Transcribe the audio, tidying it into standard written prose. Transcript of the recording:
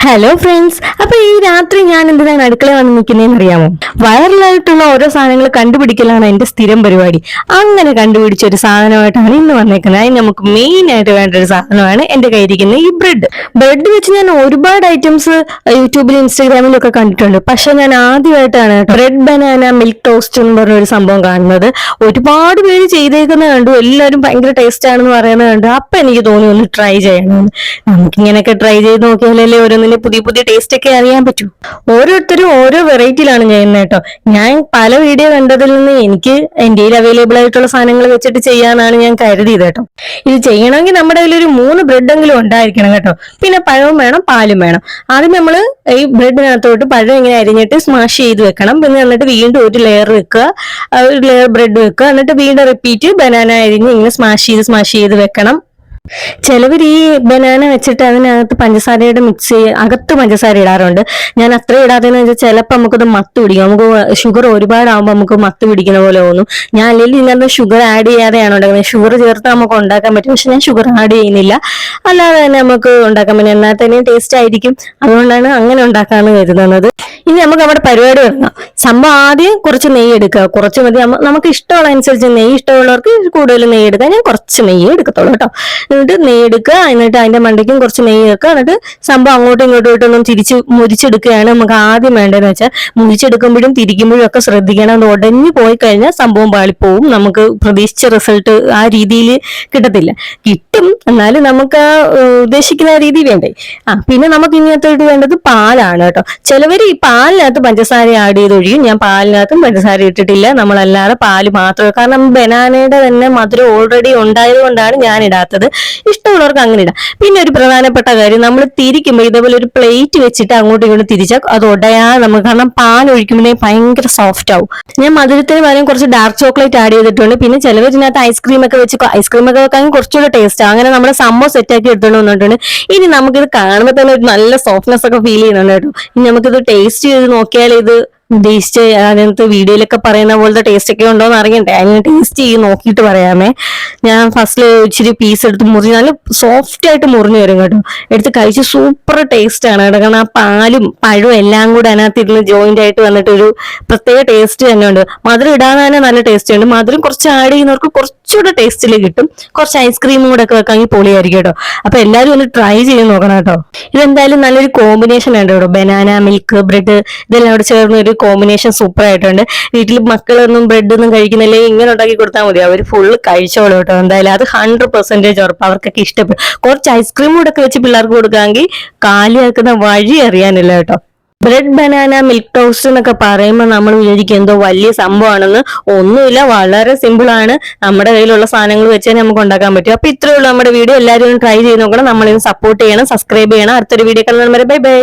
Hello friends, അപ്പൊ ഈ രാത്രി ഞാൻ എന്തിനാണ് അടുക്കള വന്ന് നിൽക്കുന്നതെന്ന് അറിയാമോ? വൈറലായിട്ടുള്ള ഓരോ സാധനങ്ങൾ കണ്ടുപിടിക്കലാണ് എന്റെ സ്ഥിരം പരിപാടി. അങ്ങനെ കണ്ടുപിടിച്ച ഒരു സാധനമായിട്ടാണ് ഇന്ന് വന്നേക്കുന്നത്. അതിന് നമുക്ക് മെയിൻ ആയിട്ട് വേണ്ട ഒരു സാധനമാണ് എന്റെ കയ്യിരിക്കുന്ന ഈ ബ്രെഡ് വെച്ച് ഞാൻ ഒരുപാട് ഐറ്റംസ് യൂട്യൂബിലും ഇൻസ്റ്റാഗ്രാമിലും ഒക്കെ കണ്ടിട്ടുണ്ട്. പക്ഷെ ഞാൻ ആദ്യമായിട്ടാണ് ബ്രെഡ് ബനാന മിൽക്ക് ടോസ്റ്റ് എന്ന് പറഞ്ഞ ഒരു സംഭവം കാണുന്നത്. ഒരുപാട് പേര് ചെയ്തേക്കുന്നത് കണ്ടു, എല്ലാവരും ഭയങ്കര ടേസ്റ്റ് ആണെന്ന് പറയുന്നത് കണ്ടു. അപ്പൊ എനിക്ക് തോന്നി ഒന്ന് ട്രൈ ചെയ്യണമെന്ന്. നമുക്കിങ്ങനെയൊക്കെ ട്രൈ ചെയ്ത് നോക്കിയാലല്ലേ ഓരോന്നിന്റെ പുതിയ പുതിയ ടേസ്റ്റ് ഒക്കെ അറിയാൻ പറ്റൂ. ഓരോരുത്തരും ഓരോ വെറൈറ്റിയിലാണ് ചെയ്യുന്നത് കേട്ടോ. ഞാൻ പല വീഡിയോ കണ്ടതിൽ നിന്ന് എനിക്ക് എന്റെ അവൈലബിൾ ആയിട്ടുള്ള സാധനങ്ങൾ വെച്ചിട്ട് ചെയ്യാനാണ് ഞാൻ കരുതിയത് കേട്ടോ. ഇത് ചെയ്യണമെങ്കിൽ നമ്മുടെ കയ്യിൽ ഒരു 3 ബ്രെഡെങ്കിലും ഉണ്ടായിരിക്കണം കേട്ടോ. പിന്നെ പഴവും വേണം, പാലും വേണം. ആദ്യം നമ്മൾ ഈ ബ്രെഡിനകത്തോട്ട് പഴം ഇങ്ങനെ അരിഞ്ഞിട്ട് സ്മാഷ് ചെയ്ത് വെക്കണം. പിന്നെ എന്നിട്ട് വീണ്ടും ഒരു ലെയർ വെക്കുക, ഒരു ലെയർ ബ്രെഡ് വെക്കുക. എന്നിട്ട് വീണ്ടും റിപ്പീറ്റ് ബനാന അരിഞ്ഞ് ഇങ്ങനെ സ്മാഷ് ചെയ്ത് വെക്കണം. ചിലവർ ഈ ബനാന വെച്ചിട്ട് അതിനകത്ത് പഞ്ചസാരയുടെ മിക്സ് അകത്ത് പഞ്ചസാര ഇടാറുണ്ട്. ഞാൻ അത്ര ഇടാതെന്ന് വെച്ചാൽ ചിലപ്പോൾ നമുക്കത് മത്ത് പിടിക്കും. നമുക്ക് ഷുഗർ ഒരുപാടാകുമ്പോൾ നമുക്ക് മത്ത് പിടിക്കുന്ന പോലെ തോന്നും. ഞാൻ അല്ലെങ്കിൽ ഇതിനകത്ത് ഷുഗർ ആഡ് ചെയ്യാതെയാണ് ഉണ്ടാക്കുന്നത്. ഷുഗർ ചേർത്ത് നമുക്ക് ഉണ്ടാക്കാൻ പറ്റും, പക്ഷെ ഞാൻ ഷുഗർ ആഡ് ചെയ്യുന്നില്ല. അല്ലാതെ തന്നെ നമുക്ക് ഉണ്ടാക്കാൻ പറ്റും. എന്നാൽ തന്നെ ടേസ്റ്റ് ആയിരിക്കും. അതുകൊണ്ടാണ് അങ്ങനെ ഉണ്ടാക്കാന്ന് കരുതുന്നത്. ഇനി നമുക്ക് അവിടെ പരിപാടി തുടങ്ങാം. സംഭവം ആദ്യം കുറച്ച് നെയ്യ് എടുക്കുക. കുറച്ച് മതി, നമുക്ക് ഇഷ്ടമുള്ള അനുസരിച്ച് നെയ്യ്. ഇഷ്ടമുള്ളവർക്ക് കൂടുതൽ നെയ്യ് എടുക്കുക. ഞാൻ കുറച്ച് നെയ്യ് എടുക്കത്തുള്ളൂ കേട്ടോ. എന്നിട്ട് നെയ്യ് എടുക്കുക, എന്നിട്ട് അതിന്റെ മണ്ടയ്ക്കും കുറച്ച് നെയ്യ് വെക്കുക. എന്നിട്ട് സംഭവം അങ്ങോട്ടും ഇങ്ങോട്ടും ഇട്ടൊന്നും മുരിച്ചെടുക്കുകയാണ് നമുക്ക് ആദ്യം വേണ്ടതെന്ന് വെച്ചാൽ. മുരിച്ചെടുക്കുമ്പോഴും തിരിക്കുമ്പോഴും ഒക്കെ ശ്രദ്ധിക്കണം. അത് ഉടഞ്ഞു പോയി കഴിഞ്ഞാൽ സംഭവം പാളിപ്പോവും. നമുക്ക് പ്രതീക്ഷിച്ച റിസൾട്ട് ആ രീതിയിൽ കിട്ടത്തില്ല. കിട്ടും, എന്നാലും നമുക്ക് ആ ഉദ്ദേശിക്കുന്ന രീതി വേണ്ടേ. പിന്നെ നമുക്ക് ഇങ്ങനത്തോട്ട് വേണ്ടത് പാലാണ് കേട്ടോ. ചിലവർ ഈ പാലിനകത്ത് പഞ്ചസാര ആഡ് ചെയ്ത് ഒഴിയും. ഞാൻ പാലിനകത്തും പഞ്ചസാര ഇട്ടിട്ടില്ല. നമ്മളല്ലാതെ പാല് മാത്രമേ, കാരണം ബനാനയുടെ തന്നെ മധുരം ഓൾറെഡി ഉണ്ടായത് കൊണ്ടാണ് ഞാൻ ഇടാത്തത്. ഇഷ്ടമുള്ളവർക്ക് അങ്ങനെ ഇടാം. പിന്നെ ഒരു പ്രധാനപ്പെട്ട കാര്യം, നമ്മൾ തിരിക്കുമ്പോൾ ഇതേപോലെ ഒരു പ്ലേറ്റ് വെച്ചിട്ട് അങ്ങോട്ടും ഇങ്ങോട്ടും തിരിച്ചാൽ അത് ഉടയാതെ നമുക്ക്, കാരണം പാൽ ഒഴിക്കുമ്പോഴേ ഭയങ്കര സോഫ്റ്റ് ആവും. ഞാൻ മധുരത്തിന് പകരം കുറച്ച് ഡാർക്ക് ചോക്ലേറ്റ് ആഡ് ചെയ്തിട്ടുണ്ട്. പിന്നെ ചിലവർ ഇതിനകത്ത് ഐസ്ക്രീം ഒക്കെ വെക്കാൻ കുറച്ചുകൂടെ ടേസ്റ്റ്. അങ്ങനെ നമ്മുടെ സംഭവം സെറ്റാക്കി എടുത്തോണ്ട് വന്നിട്ടുണ്ട്. ഇനി നമുക്കിത് കാണുമ്പോൾ തന്നെ ഒരു നല്ല സോഫ്റ്റ്നെസ് ഒക്കെ ഫീൽ ചെയ്യുന്നുണ്ട് കേട്ടോ. ഇനി നമുക്കിത് ടേസ്റ്റ് ചെയ്ത് നോക്കിയാൽ ഇത് ഉദ്ദേശിച്ച് അതിനകത്ത് വീഡിയോയിലൊക്കെ പറയുന്ന പോലത്തെ ടേസ്റ്റ് ഒക്കെ ഉണ്ടോ എന്ന് അറിയണ്ടേ. അതിന് ടേസ്റ്റ് ചെയ്ത് നോക്കിയിട്ട് പറയാമേ. ഞാൻ ഫസ്റ്റില് ഇച്ചിരി പീസ് എടുത്ത് മുറിഞ്ഞ് നല്ല സോഫ്റ്റ് ആയിട്ട് മുറിഞ്ഞു വരും കേട്ടോ. എടുത്ത് കഴിച്ച് സൂപ്പർ ടേസ്റ്റ് ആണ് കേട്ടോ. കാരണം ആ പാലും പഴവും എല്ലാം കൂടെ അതിനകത്ത് ഇരുന്ന് ജോയിന്റ് ആയിട്ട് വന്നിട്ട് ഒരു പ്രത്യേക ടേസ്റ്റ് തന്നെ ഉണ്ട്. മധുരം ഇടാതെ തന്നെ നല്ല ടേസ്റ്റ് ഉണ്ട്. മധുരം കുറച്ച് ആഡ് ചെയ്യുന്നവർക്ക് കുറച്ചുകൂടെ ടേസ്റ്റിൽ കിട്ടും. കുറച്ച് ഐസ്ക്രീമും കൂടെ ഒക്കെ വെക്കാമെങ്കിൽ പൊളിയായിരിക്കും കേട്ടോ. അപ്പൊ എല്ലാവരും ഒന്ന് ട്രൈ ചെയ്ത് നോക്കണം കേട്ടോ. ഇതെന്തായാലും നല്ലൊരു കോമ്പിനേഷൻ ഉണ്ട് കേട്ടോ. ബനാന, മിൽക്ക്, ബ്രെഡ് ഇതെല്ലാം കൂടെ ചേർന്ന് ഒരു കോമ്പിനേഷൻ സൂപ്പർ ആയിട്ടുണ്ട്. വീട്ടിൽ മക്കളൊന്നും ബ്രെഡ് ഒന്നും കഴിക്കുന്നില്ലേ, ഇങ്ങനെ ഉണ്ടാക്കി കൊടുത്താൽ മതി, അവർ ഫുള്ള് കഴിച്ചോളൂ കേട്ടോ. എന്തായാലും അത് 100% ഉറപ്പ്. അവർക്കൊക്കെ ഇഷ്ടപ്പെടും. കുറച്ച് ഐസ്ക്രീം കൂടെ ഒക്കെ വെച്ച് പിള്ളേർക്ക് കൊടുക്കാമെങ്കിൽ കാലിയാക്കുന്ന വഴി അറിയാനില്ല കേട്ടോ. ബ്രെഡ് ബനാന മിൽക്ക് ടോസ്റ്റ് എന്നൊക്കെ പറയുമ്പോൾ നമ്മൾ വിചാരിക്കും എന്തോ വലിയ സംഭവമാണെന്ന്. ഒന്നുമില്ല, വളരെ സിമ്പിൾ ആണ്. നമ്മുടെ കയ്യിലുള്ള സാധനങ്ങൾ വെച്ചാൽ നമുക്ക് ഉണ്ടാക്കാൻ പറ്റും. അപ്പൊ ഇത്രയേ ഉള്ളൂ നമ്മുടെ വീഡിയോ. എല്ലാവരും ട്രൈ ചെയ്ത് നോക്കണം. നമ്മളിത് സപ്പോർട്ട് ചെയ്യണം, സബ്സ്ക്രൈബ് ചെയ്യണം. അടുത്തൊരു വീഡിയോ കാണുന്നവരെ ബൈ ബൈ.